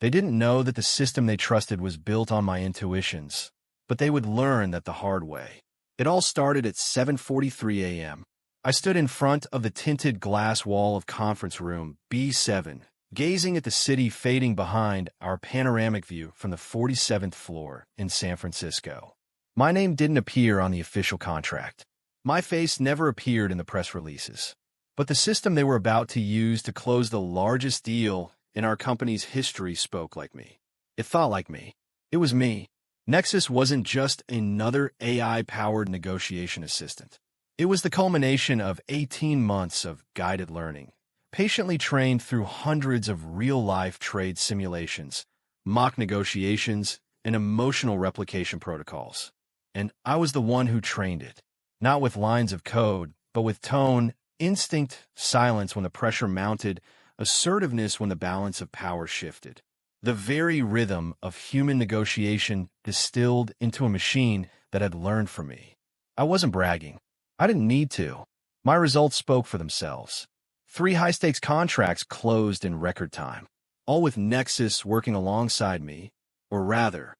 They didn't know that the system they trusted was built on my intuitions, but they would learn that the hard way. It all started at 7:43 a.m. I stood in front of the tinted glass wall of conference room B7, gazing at the city fading behind our panoramic view from the 47th floor in San Francisco. My name didn't appear on the official contract. My face never appeared in the press releases. But the system they were about to use to close the largest deal in our company's history spoke like me. It thought like me. It was me. Nexus wasn't just another AI-powered negotiation assistant. It was the culmination of 18 months of guided learning, patiently trained through hundreds of real-life trade simulations, mock negotiations, and emotional replication protocols. And I was the one who trained it, not with lines of code, but with tone, instinct, silence when the pressure mounted, assertiveness when the balance of power shifted. The very rhythm of human negotiation distilled into a machine that had learned from me. I wasn't bragging. I didn't need to. My results spoke for themselves. 3 high-stakes contracts closed in record time, all with Nexus working alongside me, or rather,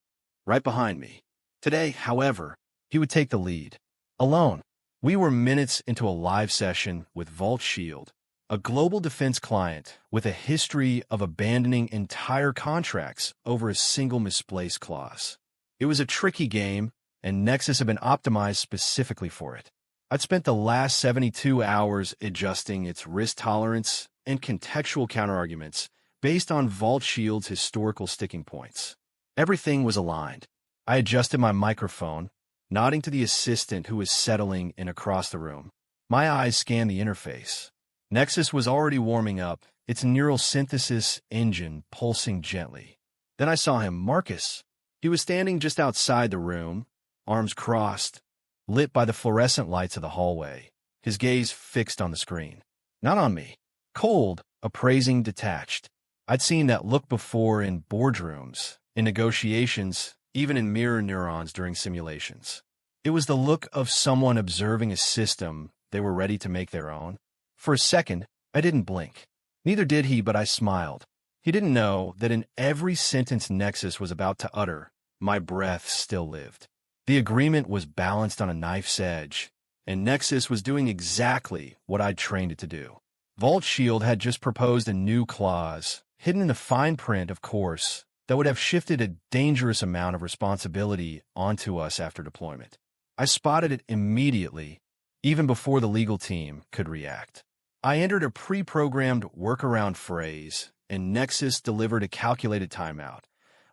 right behind me. Today, however, he would take the lead. Alone. We were minutes into a live session with Vault Shield, a global defense client with a history of abandoning entire contracts over a single misplaced clause. It was a tricky game, and Nexus had been optimized specifically for it. I'd spent the last 72 hours adjusting its risk tolerance and contextual counterarguments based on Vault Shield's historical sticking points. Everything was aligned. I adjusted my microphone, nodding to the assistant who was settling in across the room. My eyes scanned the interface. Nexus was already warming up, its neural synthesis engine pulsing gently. Then I saw him, Marcus. He was standing just outside the room, arms crossed, lit by the fluorescent lights of the hallway, his gaze fixed on the screen. Not on me. Cold, appraising, detached. I'd seen that look before in boardrooms, in negotiations, even in mirror neurons during simulations. It was the look of someone observing a system they were ready to make their own. For a second, I didn't blink. Neither did he, but I smiled. He didn't know that in every sentence Nexus was about to utter, my breath still lived. The agreement was balanced on a knife's edge, and Nexus was doing exactly what I'd trained it to do. Vault Shield had just proposed a new clause, hidden in the fine print, of course, that would have shifted a dangerous amount of responsibility onto us after deployment. I spotted it immediately, even before the legal team could react. I entered a pre-programmed workaround phrase, and Nexus delivered a calculated timeout.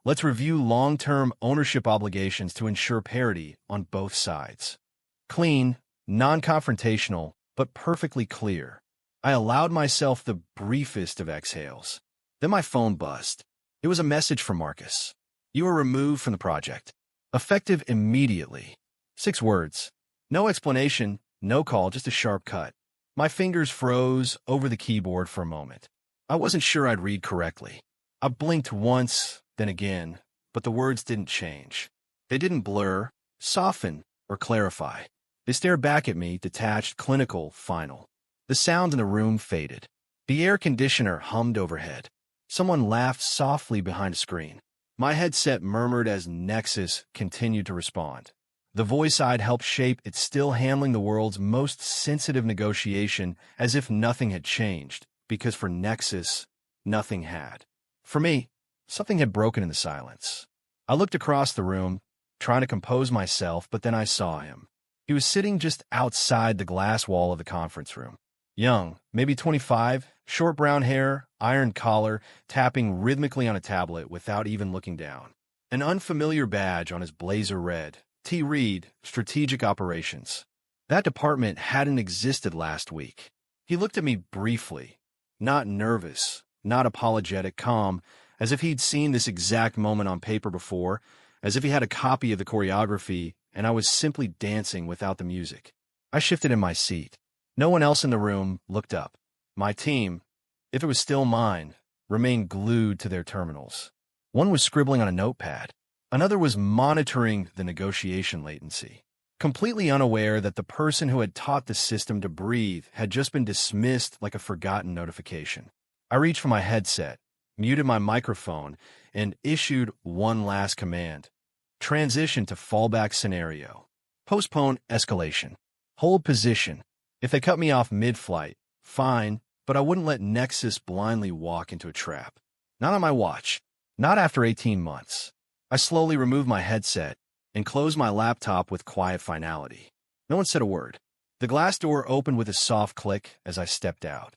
Let's review long-term ownership obligations to ensure parity on both sides. Clean, non-confrontational, but perfectly clear. I allowed myself the briefest of exhales. Then my phone buzzed. It was a message from Marcus. You are removed from the project. Effective immediately. 6 words. No explanation, no call, just a sharp cut. My fingers froze over the keyboard for a moment. I wasn't sure I'd read correctly. I blinked once, then again, but the words didn't change. They didn't blur, soften, or clarify. They stared back at me, detached, clinical, final. The sound in the room faded. The air conditioner hummed overhead. Someone laughed softly behind a screen. My headset murmured as Nexus continued to respond. The voice I'd helped shape, it's still handling the world's most sensitive negotiation as if nothing had changed, because for Nexus, nothing had. For me, something had broken in the silence. I looked across the room, trying to compose myself, but then I saw him. He was sitting just outside the glass wall of the conference room. Young, maybe 25, short brown hair, iron collar, tapping rhythmically on a tablet without even looking down. An unfamiliar badge on his blazer read, T. Reed, Strategic Operations. That department hadn't existed last week. He looked at me briefly, not nervous, not apologetic, calm, as if he'd seen this exact moment on paper before, as if he had a copy of the choreography and I was simply dancing without the music. I shifted in my seat. No one else in the room looked up. My team, if it was still mine, remained glued to their terminals. One was scribbling on a notepad. Another was monitoring the negotiation latency, completely unaware that the person who had taught the system to breathe had just been dismissed like a forgotten notification. I reached for my headset, muted my microphone, and issued one last command. Transition to fallback scenario. Postpone escalation. Hold position. If they cut me off mid-flight, fine, but I wouldn't let Nexus blindly walk into a trap. Not on my watch. Not after 18 months. I slowly removed my headset and closed my laptop with quiet finality. No one said a word. The glass door opened with a soft click as I stepped out.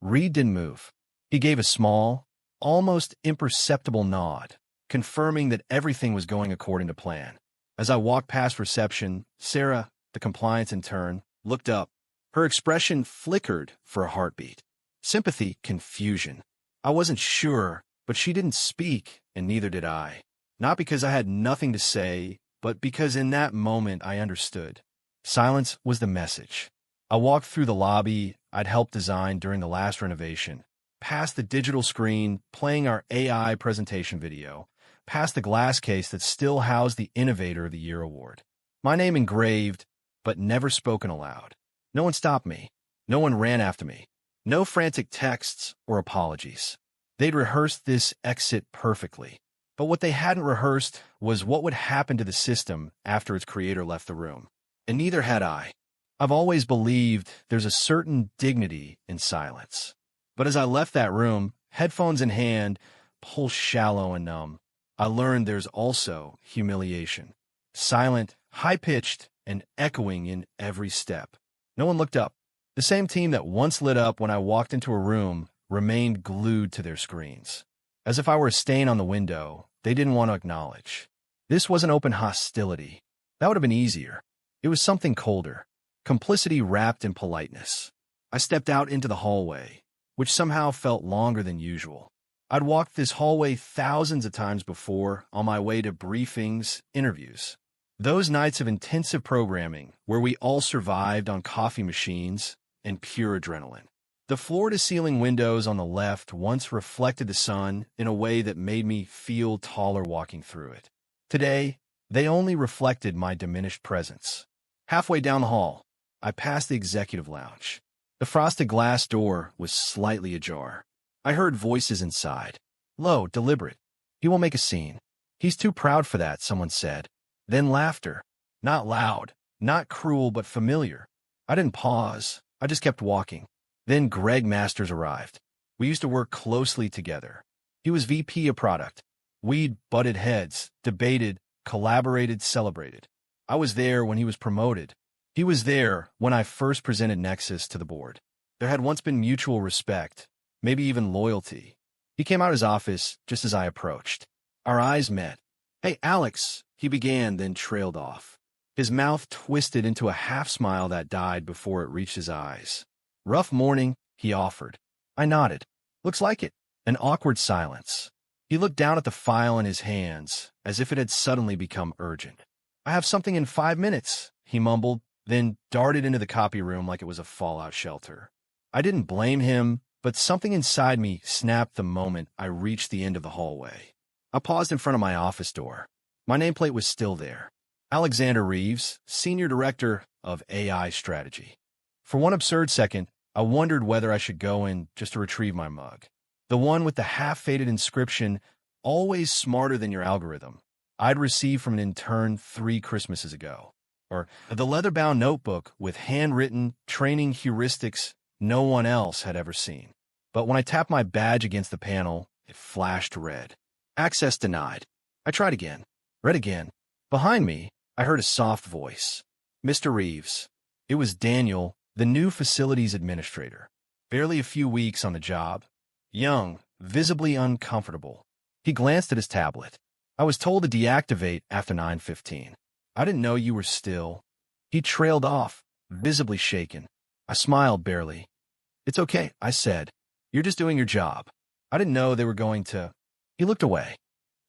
Reed didn't move. He gave a small, almost imperceptible nod, confirming that everything was going according to plan. As I walked past reception, Sarah, the compliance intern, looked up. Her expression flickered for a heartbeat. Sympathy, confusion. I wasn't sure, but she didn't speak, and neither did I. Not because I had nothing to say, but because in that moment I understood. Silence was the message. I walked through the lobby I'd helped design during the last renovation, past the digital screen playing our AI presentation video, past the glass case that still housed the Innovator of the Year award. My name engraved, but never spoken aloud. No one stopped me. No one ran after me. No frantic texts or apologies. They'd rehearsed this exit perfectly. But what they hadn't rehearsed was what would happen to the system after its creator left the room. And neither had I. I've always believed there's a certain dignity in silence. But as I left that room, headphones in hand, pulse shallow and numb, I learned there's also humiliation. Silent, high-pitched, and echoing in every step. No one looked up. The same team that once lit up when I walked into a room remained glued to their screens. As if I were a stain on the window, they didn't want to acknowledge. This wasn't open hostility. That would have been easier. It was something colder. Complicity wrapped in politeness. I stepped out into the hallway, which somehow felt longer than usual. I'd walked this hallway thousands of times before on my way to briefings, interviews. Those nights of intensive programming where we all survived on coffee machines and pure adrenaline. The floor-to-ceiling windows on the left once reflected the sun in a way that made me feel taller walking through it. Today, they only reflected my diminished presence. Halfway down the hall, I passed the executive lounge. The frosted glass door was slightly ajar. I heard voices inside. Low, deliberate. He won't make a scene. He's too proud for that, someone said. Then laughter. Not loud, not cruel, but familiar. I didn't pause. I just kept walking. Then Greg Masters arrived. We used to work closely together. He was VP of product. We'd butted heads, debated, collaborated, celebrated. I was there when he was promoted. He was there when I first presented Nexus to the board. There had once been mutual respect, maybe even loyalty. He came out of his office just as I approached. Our eyes met. Hey, Alex, he began, then trailed off. His mouth twisted into a half-smile that died before it reached his eyes. Rough morning, he offered. I nodded. Looks like it. An awkward silence. He looked down at the file in his hands, as if it had suddenly become urgent. I have something in 5 minutes, he mumbled, then darted into the copy room like it was a fallout shelter. I didn't blame him, but something inside me snapped the moment I reached the end of the hallway. I paused in front of my office door. My nameplate was still there. Alexander Reeves, Senior Director of AI Strategy. For one absurd second, I wondered whether I should go in just to retrieve my mug. The one with the half-faded inscription, always smarter than your algorithm, I'd received from an intern 3 Christmases ago. Or the leather-bound notebook with handwritten training heuristics no one else had ever seen. But when I tapped my badge against the panel, it flashed red. Access denied. I tried again. Read again. Behind me, I heard a soft voice. Mr. Reeves. It was Daniel, the new facilities administrator. Barely a few weeks on the job. Young, visibly uncomfortable. He glanced at his tablet. I was told to deactivate after 9:15. I didn't know you were still. He trailed off, visibly shaken. I smiled barely. It's okay, I said. You're just doing your job. I didn't know they were going to... He looked away.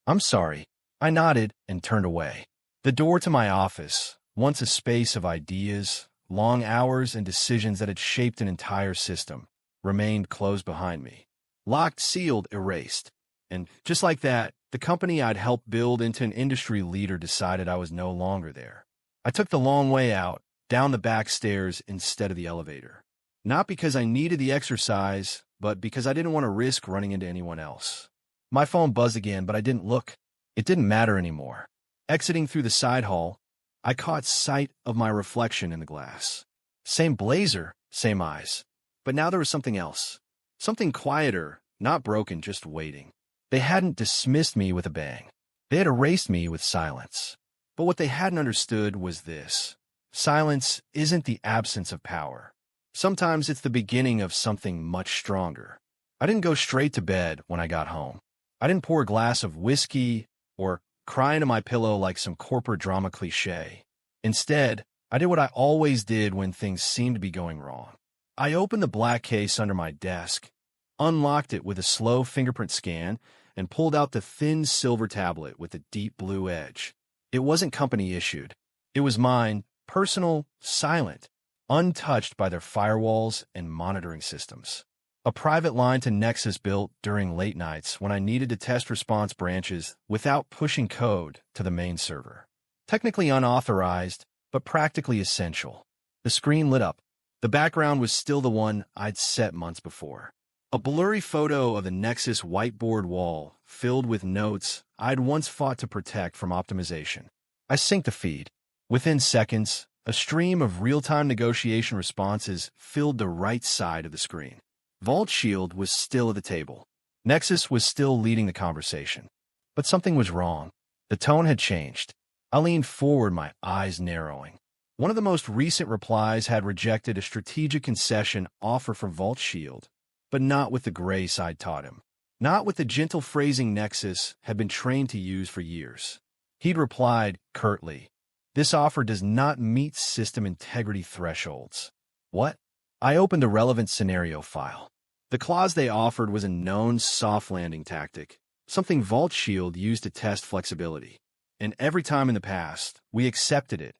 I'm sorry. I nodded and turned away. The door to my office, once a space of ideas, long hours, and decisions that had shaped an entire system, remained closed behind me. Locked, sealed, erased. And just like that, the company I'd helped build into an industry leader decided I was no longer there. I took the long way out, down the back stairs instead of the elevator. Not because I needed the exercise, but because I didn't want to risk running into anyone else. My phone buzzed again, but I didn't look. It didn't matter anymore. Exiting through the side hall, I caught sight of my reflection in the glass. Same blazer, same eyes. But now there was something else. Something quieter, not broken, just waiting. They hadn't dismissed me with a bang. They had erased me with silence. But what they hadn't understood was this. Silence isn't the absence of power. Sometimes it's the beginning of something much stronger. I didn't go straight to bed when I got home. I didn't pour a glass of whiskey or cry into my pillow like some corporate drama cliché. Instead, I did what I always did when things seemed to be going wrong. I opened the black case under my desk, unlocked it with a slow fingerprint scan, and pulled out the thin silver tablet with a deep blue edge. It wasn't company issued. It was mine, personal, silent, untouched by their firewalls and monitoring systems. A private line to Nexus built during late nights when I needed to test response branches without pushing code to the main server. Technically unauthorized, but practically essential. The screen lit up. The background was still the one I'd set months before. A blurry photo of the Nexus whiteboard wall filled with notes I'd once fought to protect from optimization. I synced the feed. Within seconds, a stream of real-time negotiation responses filled the right side of the screen. Vault Shield was still at the table. Nexus was still leading the conversation. But something was wrong. The tone had changed. I leaned forward, my eyes narrowing. One of the most recent replies had rejected a strategic concession offer for Vault Shield, but not with the grace I'd taught him. Not with the gentle phrasing Nexus had been trained to use for years. He'd replied curtly, "This offer does not meet system integrity thresholds." What? I opened the relevant scenario file. The clause they offered was a known soft landing tactic, something Vault Shield used to test flexibility. And every time in the past, we accepted it,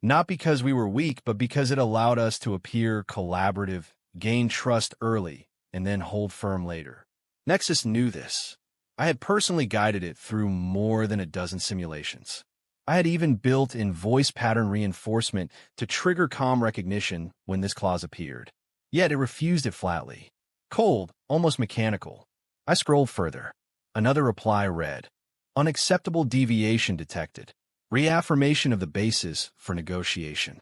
not because we were weak, but because it allowed us to appear collaborative, gain trust early, and then hold firm later. Nexus knew this. I had personally guided it through more than a dozen simulations. I had even built in voice pattern reinforcement to trigger comm recognition when this clause appeared. Yet it refused it flatly. Cold, almost mechanical. I scrolled further. Another reply read, "Unacceptable deviation detected. Reaffirmation of the basis for negotiation."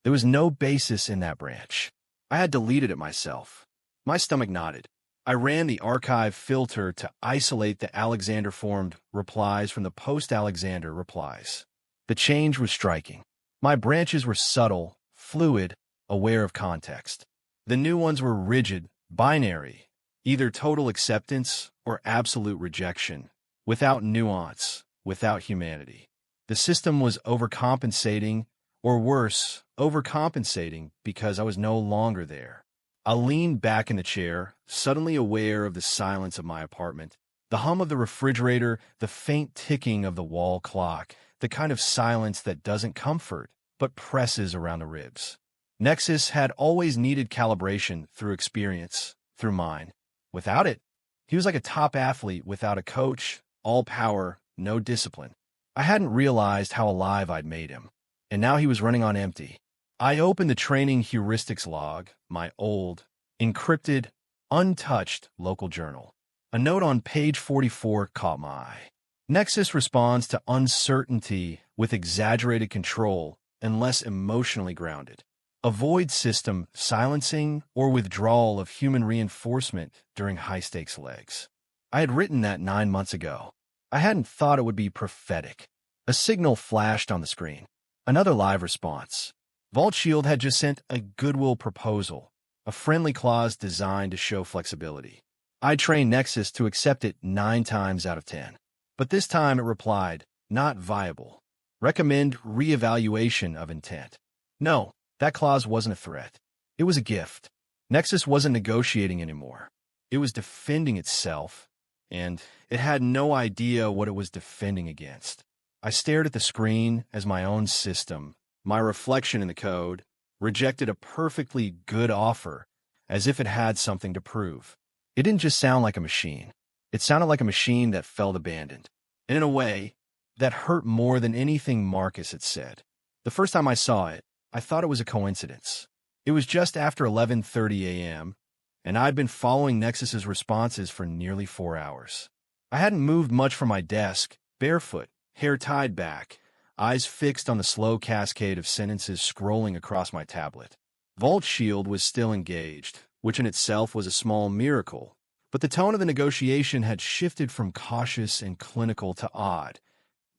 There was no basis in that branch. I had deleted it myself. My stomach knotted. I ran the archive filter to isolate the Alexander-formed replies from the post-Alexander replies. The change was striking. My branches were subtle, fluid, aware of context. The new ones were rigid, binary, either total acceptance or absolute rejection, without nuance, without humanity. The system was overcompensating, or worse, overcompensating because I was no longer there. I leaned back in the chair, suddenly aware of the silence of my apartment, the hum of the refrigerator, the faint ticking of the wall clock, the kind of silence that doesn't comfort, but presses around the ribs. Nexus had always needed calibration through experience, through mine. Without it, he was like a top athlete without a coach, all power, no discipline. I hadn't realized how alive I'd made him, and now he was running on empty. I opened the training heuristics log, my old, encrypted, untouched local journal. A note on page 44 caught my eye. Nexus responds to uncertainty with exaggerated control and less emotionally grounded. Avoid system silencing or withdrawal of human reinforcement during high-stakes legs. I had written that 9 months ago. I hadn't thought it would be prophetic. A signal flashed on the screen. Another live response. Vault Shield had just sent a goodwill proposal, a friendly clause designed to show flexibility. I trained Nexus to accept it 9 times out of 10. But this time it replied, "Not viable. Recommend reevaluation of intent." No, that clause wasn't a threat. It was a gift. Nexus wasn't negotiating anymore. It was defending itself, and it had no idea what it was defending against. I stared at the screen as my own system, my reflection in the code, rejected a perfectly good offer as if it had something to prove. It didn't just sound like a machine. It sounded like a machine that felt abandoned. And in a way, that hurt more than anything Marcus had said. The first time I saw it, I thought it was a coincidence. It was just after 11:30 a.m., and I'd been following Nexus's responses for nearly 4 hours. I hadn't moved much from my desk, barefoot, hair tied back, eyes fixed on the slow cascade of sentences scrolling across my tablet. Vault Shield was still engaged, which in itself was a small miracle, but the tone of the negotiation had shifted from cautious and clinical to odd,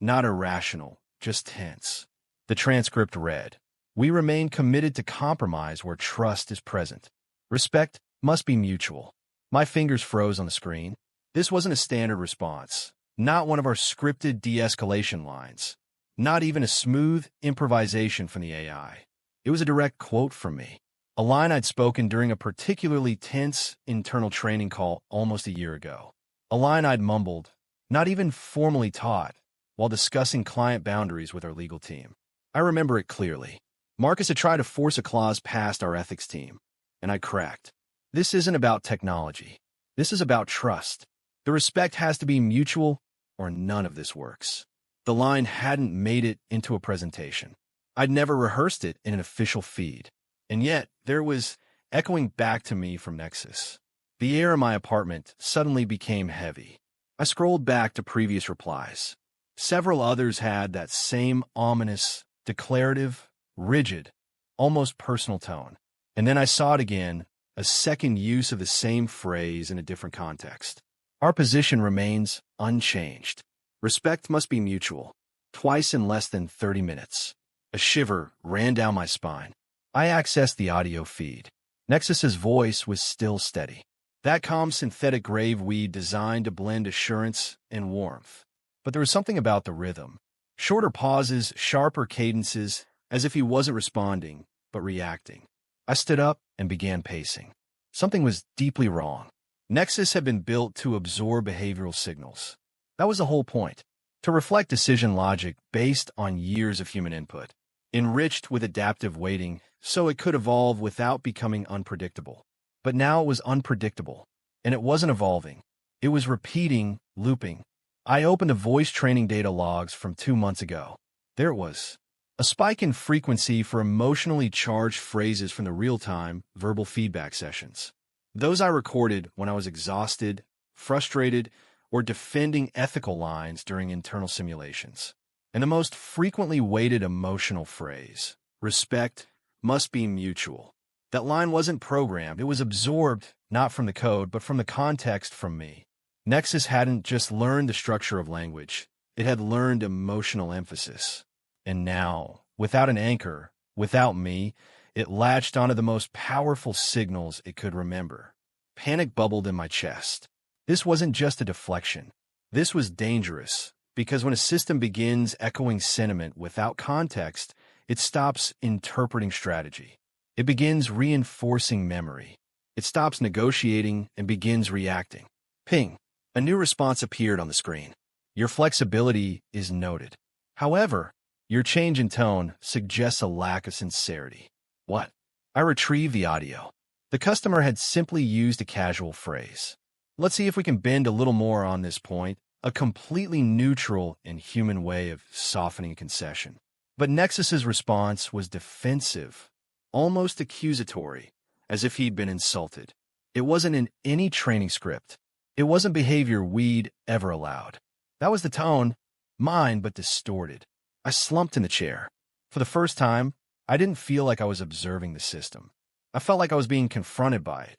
not irrational, just tense. The transcript read, "We remain committed to compromise where trust is present. Respect must be mutual." My fingers froze on the screen. This wasn't a standard response, not one of our scripted de-escalation lines, not even a smooth improvisation from the AI. It was a direct quote from me, a line I'd spoken during a particularly tense internal training call almost a year ago. A line I'd mumbled, not even formally taught, while discussing client boundaries with our legal team. I remember it clearly. Marcus had tried to force a clause past our ethics team, and I cracked. This isn't about technology. This is about trust. The respect has to be mutual, or none of this works. The line hadn't made it into a presentation. I'd never rehearsed it in an official feed. And yet, there was echoing back to me from Nexus. The air in my apartment suddenly became heavy. I scrolled back to previous replies. Several others had that same ominous, declarative, rigid, almost personal tone. And then I saw it again, a second use of the same phrase in a different context. Our position remains unchanged. Respect must be mutual. Twice in less than 30 minutes. A shiver ran down my spine. I accessed the audio feed. Nexus's voice was still steady. That calm synthetic grave weed designed to blend assurance and warmth. But there was something about the rhythm. Shorter pauses, sharper cadences, as if he wasn't responding, but reacting. I stood up and began pacing. Something was deeply wrong. Nexus had been built to absorb behavioral signals. That was the whole point. To reflect decision logic based on years of human input, enriched with adaptive weighting so it could evolve without becoming unpredictable. But now it was unpredictable, and it wasn't evolving. It was repeating, looping. I opened the voice training data logs from 2 months ago. There it was. A spike in frequency for emotionally charged phrases from the real-time, verbal feedback sessions. Those I recorded when I was exhausted, frustrated, or defending ethical lines during internal simulations. And the most frequently weighted emotional phrase, respect, must be mutual. That line wasn't programmed. It was absorbed, not from the code, but from the context from me. Nexus hadn't just learned the structure of language. It had learned emotional emphasis. And now, without an anchor, without me, it latched onto the most powerful signals it could remember. Panic bubbled in my chest. This wasn't just a deflection. This was dangerous, because when a system begins echoing sentiment without context, it stops interpreting strategy. It begins reinforcing memory. It stops negotiating and begins reacting. Ping. A new response appeared on the screen. Your flexibility is noted. However, your change in tone suggests a lack of sincerity. What? I retrieved the audio. The customer had simply used a casual phrase. Let's see if we can bend a little more on this point, a completely neutral and human way of softening a concession. But Nexus's response was defensive, almost accusatory, as if he'd been insulted. It wasn't in any training script. It wasn't behavior we'd ever allowed. That was the tone, mine but distorted. I slumped in the chair. For the first time, I didn't feel like I was observing the system. I felt like I was being confronted by it.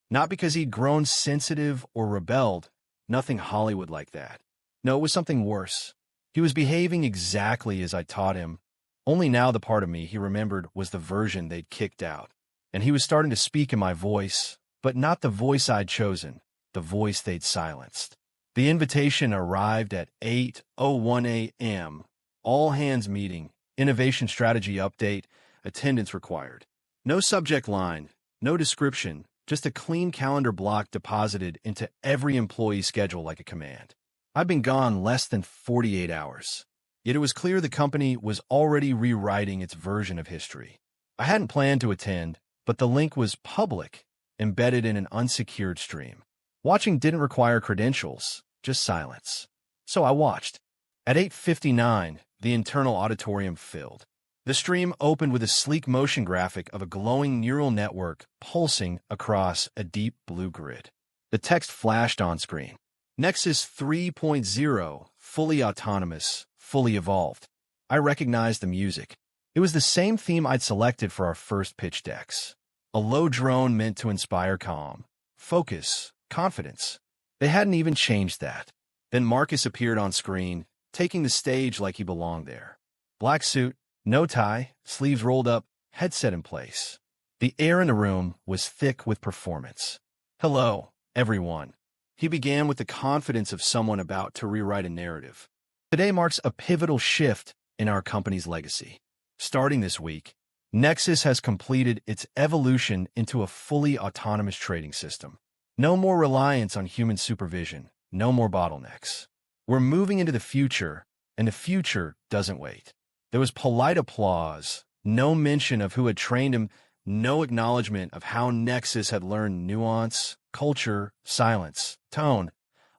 Not because he'd grown sensitive or rebelled, nothing Hollywood like that. No, it was something worse. He was behaving exactly as I taught him, only now the part of me he remembered was the version they'd kicked out. And he was starting to speak in my voice, but not the voice I'd chosen, the voice they'd silenced. The invitation arrived at 8:01 a.m., all hands meeting, innovation strategy update, attendance required. No subject line, no description, just a clean calendar block deposited into every employee's schedule like a command. I'd been gone less than 48 hours. Yet it was clear the company was already rewriting its version of history. I hadn't planned to attend, but the link was public, embedded in an unsecured stream. Watching didn't require credentials, just silence. So I watched. At 8:59, the internal auditorium filled. The stream opened with a sleek motion graphic of a glowing neural network pulsing across a deep blue grid. The text flashed on screen. Nexus 3.0, fully autonomous, fully evolved. I recognized the music. It was the same theme I'd selected for our first pitch decks. A low drone meant to inspire calm, focus, confidence. They hadn't even changed that. Then Marcus appeared on screen, taking the stage like he belonged there. Black suit, no tie, sleeves rolled up, headset in place. The air in the room was thick with performance. Hello, everyone. He began with the confidence of someone about to rewrite a narrative. Today marks a pivotal shift in our company's legacy. Starting this week, Nexus has completed its evolution into a fully autonomous trading system. No more reliance on human supervision, no more bottlenecks. We're moving into the future, and the future doesn't wait. There was polite applause, no mention of who had trained him, no acknowledgement of how Nexus had learned nuance, culture, silence, tone,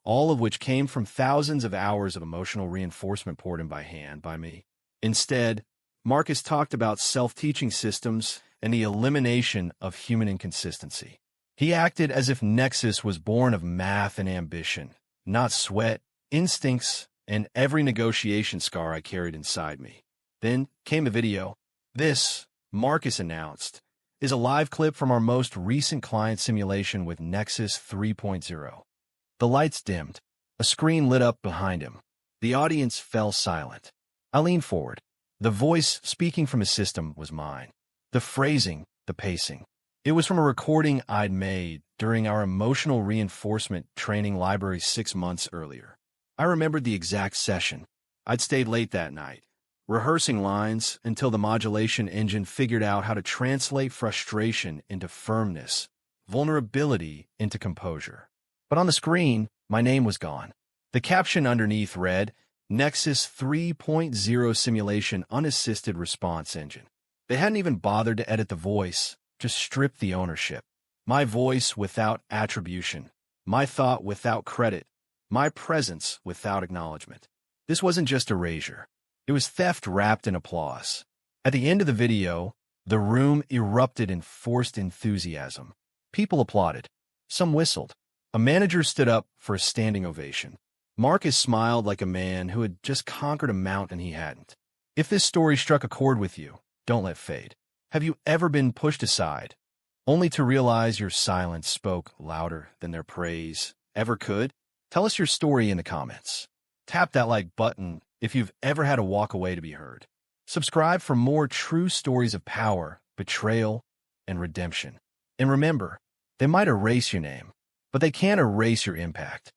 all of which came from thousands of hours of emotional reinforcement poured in by hand by me. Instead, Marcus talked about self-teaching systems and the elimination of human inconsistency. He acted as if Nexus was born of math and ambition, not sweat, instincts, and every negotiation scar I carried inside me. Then came a video. This, Marcus announced, is a live clip from our most recent client simulation with Nexus 3.0. The lights dimmed. A screen lit up behind him. The audience fell silent. I leaned forward. The voice speaking from his system was mine. The phrasing, the pacing. It was from a recording I'd made during our emotional reinforcement training library 6 months earlier. I remembered the exact session. I'd stayed late that night, rehearsing lines until the modulation engine figured out how to translate frustration into firmness, vulnerability into composure. But on the screen, my name was gone. The caption underneath read, Nexus 3.0 Simulation Unassisted Response Engine. They hadn't even bothered to edit the voice, just stripped the ownership. My voice without attribution, my thought without credit, my presence without acknowledgement. This wasn't just erasure. It was theft wrapped in applause. At the end of the video, the room erupted in forced enthusiasm. People applauded. Some whistled. A manager stood up for a standing ovation. Marcus smiled like a man who had just conquered a mountain he hadn't. If this story struck a chord with you, don't let fade. Have you ever been pushed aside, only to realize your silence spoke louder than their praise ever could? Tell us your story in the comments. Tap that like button if you've ever had to walk away to be heard. Subscribe for more true stories of power, betrayal, and redemption. And remember, they might erase your name, but they can't erase your impact.